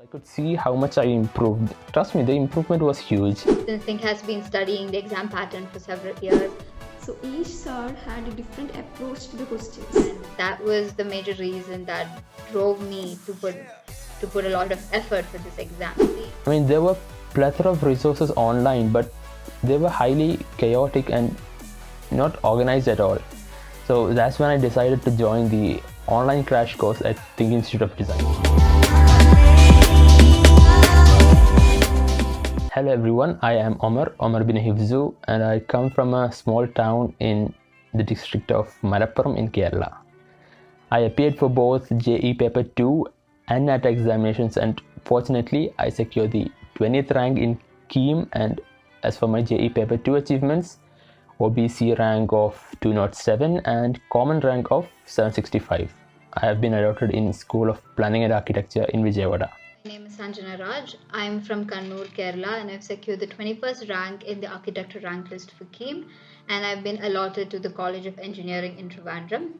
I could see how much I improved. Trust me, the improvement was huge. THiNC has been studying the exam pattern for several years. So each sir had a different approach to the questions. And that was the major reason that drove me to put a lot of effort for this exam. I mean, there were plethora of resources online, but they were highly chaotic and not organized at all. So that's when I decided to join the online crash course at THiNC Institute of Design. Hello everyone, I am OMER IBNU Hifzu, and I come from a small town in the district of Malappuram in Kerala. I appeared for both JEE paper 2 and NATA examinations, and fortunately I secured the 20th rank in KEAM, and as for my JEE paper 2 achievements, OBC rank of 207 and common rank of 765. I have been adopted in School of Planning and Architecture in Vijayawada. My name is Sanjanaraj. I'm from Kannur, Kerala, and I've secured the 21st rank in the architecture rank list for KEAM, and I've been allotted to the College of Engineering in Trivandrum.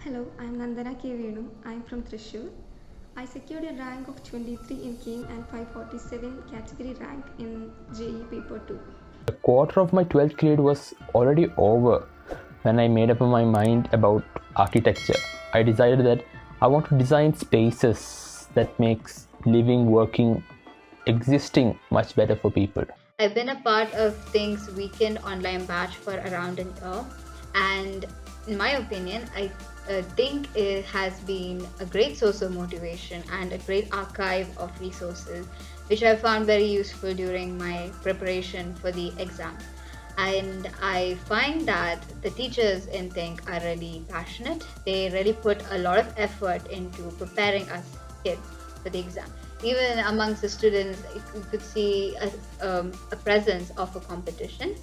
Hello, I'm Nandana K Venu. I'm from Thrissur. I secured a rank of 23 in KEAM and 547 category rank in JEE paper 2. A quarter of my 12th grade was already over when I made up my mind about architecture. I decided that I want to design spaces that makes living, working, existing much better for people. I've been a part of THiNC's weekend online batch for around a year, and in my opinion, I think it has been a great source of motivation and a great archive of resources, which I found very useful during my preparation for the exam. And I find that the teachers in THiNC are really passionate. They really put a lot of effort into preparing us kids for the exam. Even amongst the students, you could see a presence of a competition.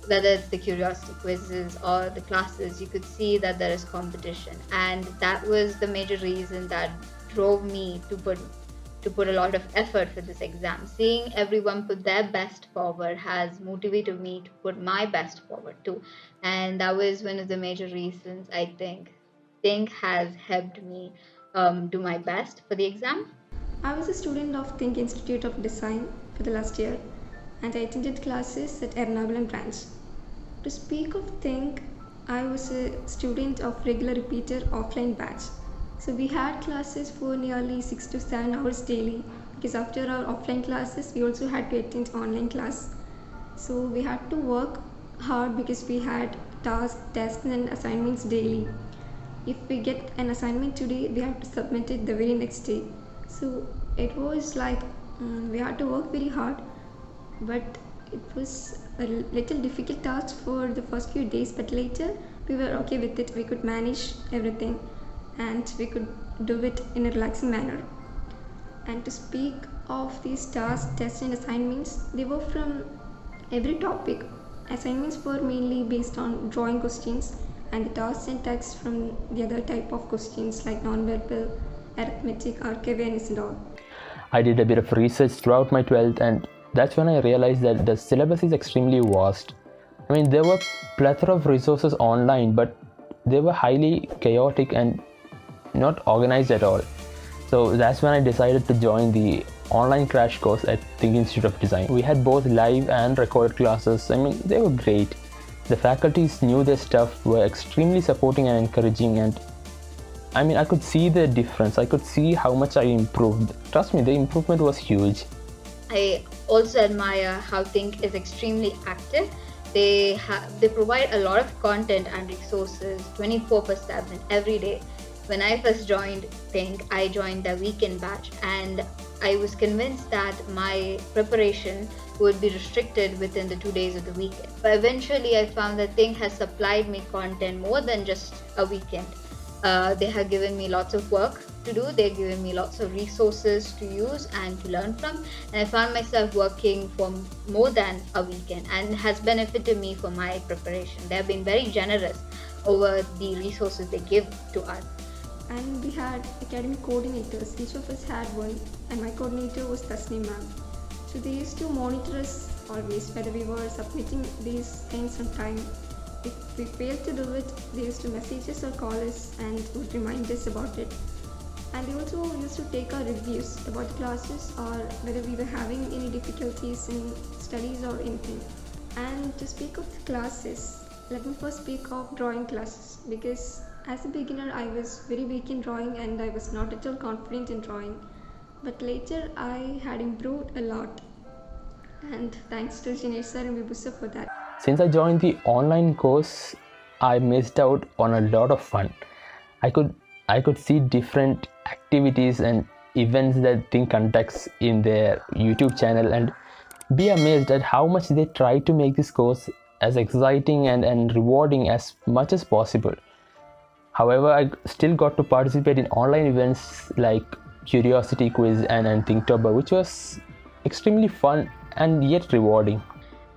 Whether it's the curiosity quizzes or the classes, you could see that there is competition. And that was the major reason that drove me to put a lot of effort for this exam. Seeing everyone put their best forward has motivated me to put my best forward too. And that was one of the major reasons I think THiNC has helped me do my best for the exam. I was a student of THiNC Institute of Design for the last year, and I attended classes at Ernakulam branch. To speak of THiNC, I was a student of regular repeater offline batch. So we had classes for nearly 6 to 7 hours daily, because after our offline classes we also had to attend online class. So we had to work hard because we had tasks, tests and assignments daily. If we get an assignment today, we have to submit it the very next day. So it was like we had to work very hard, but it was a little difficult task for the first few days, but later we were okay with it. We could manage everything and we could do it in a relaxing manner. And to speak of these tasks, tests and assignments, they were from every topic. Assignments were mainly based on drawing questions, and the tasks and texts from the other type of questions like non-verbal, arithmetic, archive and all. I did a bit of research throughout my 12th, and that's when I realized that the syllabus is extremely vast. I mean, there were plethora of resources online, but they were highly chaotic and not organized at all. So that's when I decided to join the online crash course at THiNC Institute of Design. We had both live and recorded classes. I mean, they were great. The faculties knew their stuff, were extremely supporting and encouraging, and I mean, I could see the difference. I could see how much I improved. Trust me, the improvement was huge. I also admire how THiNC is extremely active. They provide a lot of content and resources 24/7 every day. When I first joined THiNC, I joined the weekend batch, and I was convinced that my preparation would be restricted within the 2 days of the weekend. But eventually I found that THiNC has supplied me content more than just a weekend. They have given me lots of work to do. They've given me lots of resources to use and to learn from. And I found myself working for more than a weekend, and it has benefited me for my preparation. They have been very generous over the resources they give to us. And we had academic coordinators. Each of us had one, and my coordinator was Tasneem ma'am. So they used to monitor us always whether we were submitting these things on time. If we failed to do it, they used to message us or call us and would remind us about it. And they also used to take our reviews about the classes or whether we were having any difficulties in studies or anything. And to speak of the classes, let me first speak of drawing classes, because as a beginner I was very weak in drawing and I was not at all confident in drawing. But later I had improved a lot, and thanks to Jinesh sir and Vibhu sir for that. Since I joined the online course, I missed out on a lot of fun. I could see different activities and events that THiNC conducts in their YouTube channel and be amazed at how much they try to make this course as exciting and rewarding as much as possible. However, I still got to participate in online events like Curiosity Quiz and ThinkTober, which was extremely fun and yet rewarding.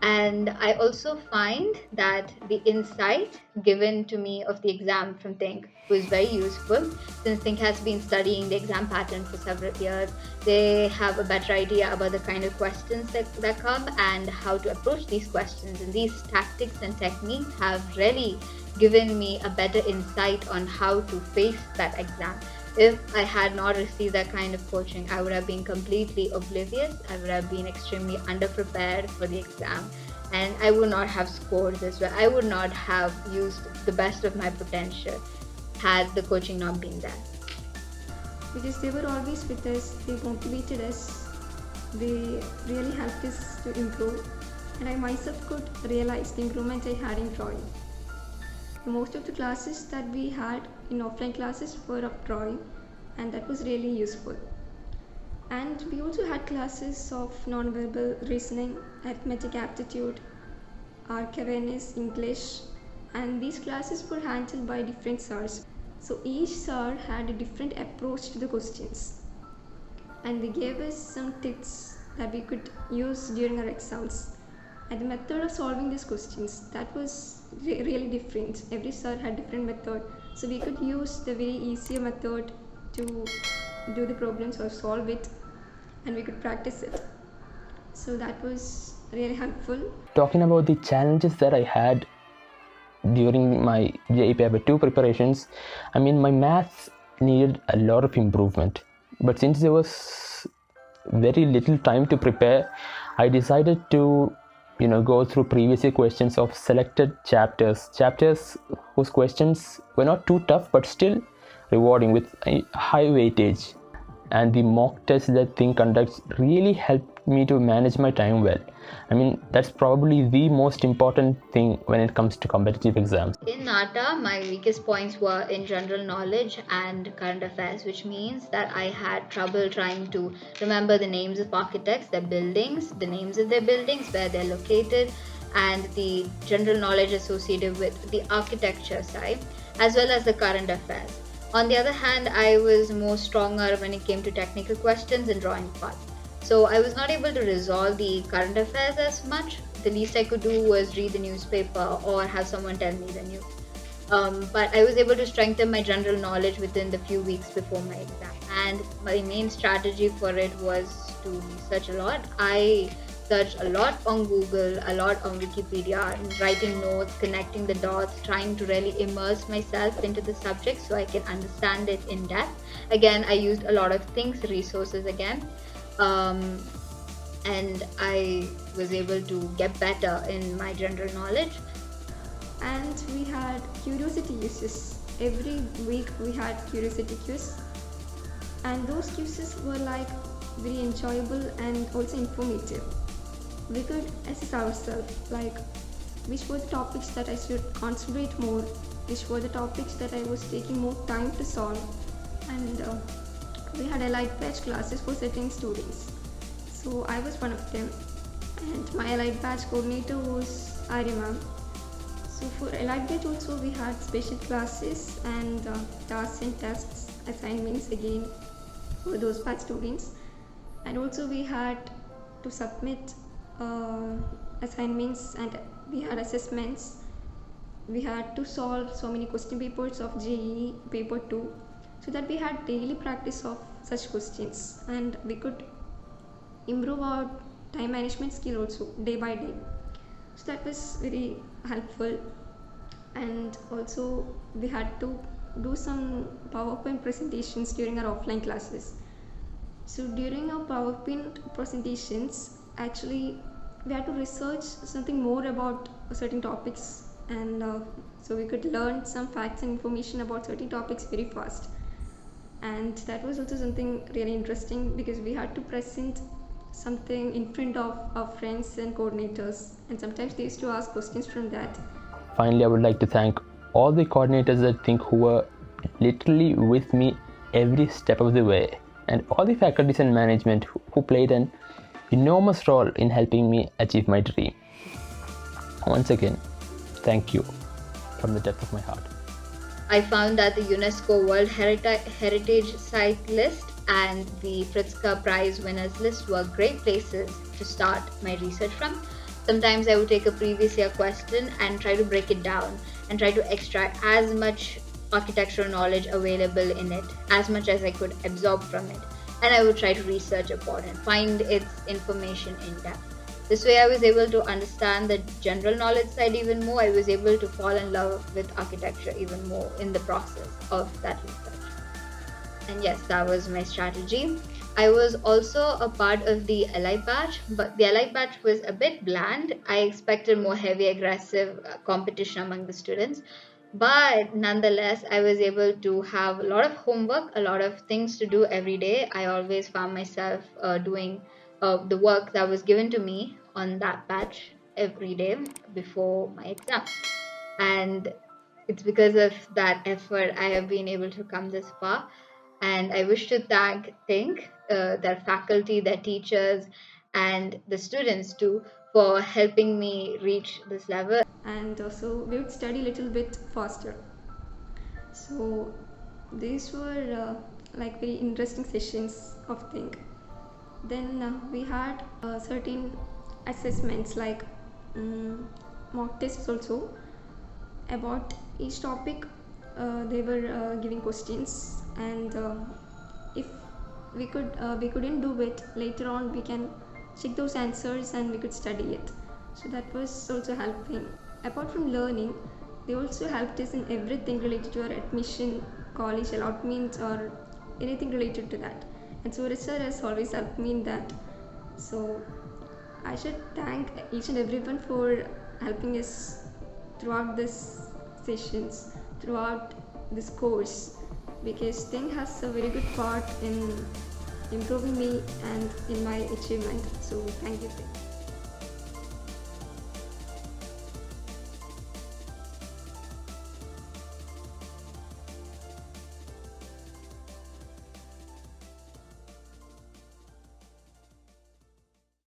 And I also find that the insight given to me of the exam from THiNC was very useful, since THiNC has been studying the exam pattern for several years. They have a better idea about the kind of questions that come and how to approach these questions. And these tactics and techniques have really given me a better insight on how to face that exam. If I had not received that kind of coaching, I would have been completely oblivious. I would have been extremely underprepared for the exam, and I would not have scored this well. I would not have used the best of my potential had the coaching not been there. Because they were always with us, they motivated us, they really helped us to improve, and I myself could realize the improvement I had in drawing. Most of the classes that we had in offline classes were of drawing, and that was really useful. And we also had classes of non-verbal reasoning, arithmetic aptitude, arc awareness, English, and these classes were handled by different sirs. So each sir had a different approach to the questions, and they gave us some tips that we could use during our exams. And the method of solving these questions, that was really different. Every sir had different method, so we could use the very easier method to do the problems or solve it, and we could practice it. So that was really helpful. Talking about the challenges that I had during my JEE Paper 2 preparations, I mean, my maths needed a lot of improvement. But since there was very little time to prepare, I decided to go through previous year questions of selected chapters whose questions were not too tough but still rewarding with a high weightage. And the mock tests that THiNC conducts really helped me to manage my time well. I mean, that's probably the most important thing when it comes to competitive exams. In NATA, my weakest points were in general knowledge and current affairs, which means that I had trouble trying to remember the names of architects, their buildings, the names of their buildings, where they're located, and the general knowledge associated with the architecture side, as well as the current affairs. On the other hand, I was more stronger when it came to technical questions and drawing part. So I was not able to resolve the current affairs as much. The least I could do was read the newspaper or have someone tell me the news. But I was able to strengthen my general knowledge within the few weeks before my exam. And my main strategy for it was to research a lot. I searched a lot on Google, a lot on Wikipedia, writing notes, connecting the dots, trying to really immerse myself into the subject so I can understand it in depth. Again, I used a lot of THiNC's resources again. And I was able to get better in my general knowledge. And we had curiosity quizzes. Every week we had curiosity quiz, and those quizzes were like very enjoyable and also informative. We could assess ourselves, like which were the topics that I should concentrate more, which were the topics that I was taking more time to solve. And we had allied batch classes for certain students, so I was one of them, and my allied batch coordinator was Arya ma'am. So for allied batch also we had special classes and tasks and tests, assignments again for those batch students, and also we had to submit assignments, and we had assessments. We had to solve so many question papers of JEE paper 2, so that we had daily practice of such questions, and we could improve our time management skill also day by day. So that was very helpful. And also we had to do some PowerPoint presentations during our offline classes. So during our PowerPoint presentations, actually we had to research something more about certain topics, and so we could learn some facts and information about certain topics very fast. And that was also something really interesting because we had to present something in front of our friends and coordinators, and sometimes they used to ask questions from that. Finally, I would like to thank all the coordinators at THiNC who were literally with me every step of the way, and all the faculties and management who played an enormous role in helping me achieve my dream. Once again, thank you from the depth of my heart. I found that the UNESCO World Heritage Site list and the Pritzker Prize winners list were great places to start my research from. Sometimes I would take a previous year question and try to break it down and try to extract as much architectural knowledge available in it, as much as I could absorb from it. And I would try to research upon it, find its information in depth. This way I was able to understand the general knowledge side even more. I was able to fall in love with architecture even more in the process of that research. And yes, that was my strategy. I was also a part of the LI batch, but the LI batch was a bit bland. I expected more heavy, aggressive competition among the students. But nonetheless, I was able to have a lot of homework, a lot of things to do every day. I always found myself doing the work that was given to me on that batch every day before my exam. And it's because of that effort I have been able to come this far. And I wish to thank THiNC, their faculty, their teachers, and the students too for helping me reach this level. And also we would study a little bit faster. So these were like very interesting sessions of THiNC. Then we had certain assessments like mock tests also about each topic. They were giving questions, and if we couldn't do it later on, we can check those answers and we could study it. So that was also helping. Apart from learning, they also helped us in everything related to our admission, college allotment, or anything related to that. And Suraj sir has always helped me in that. So I should thank each and everyone for helping us throughout this sessions, throughout this course, because THiNC has a very good part in improving me and in my achievement. So thank you, THiNC.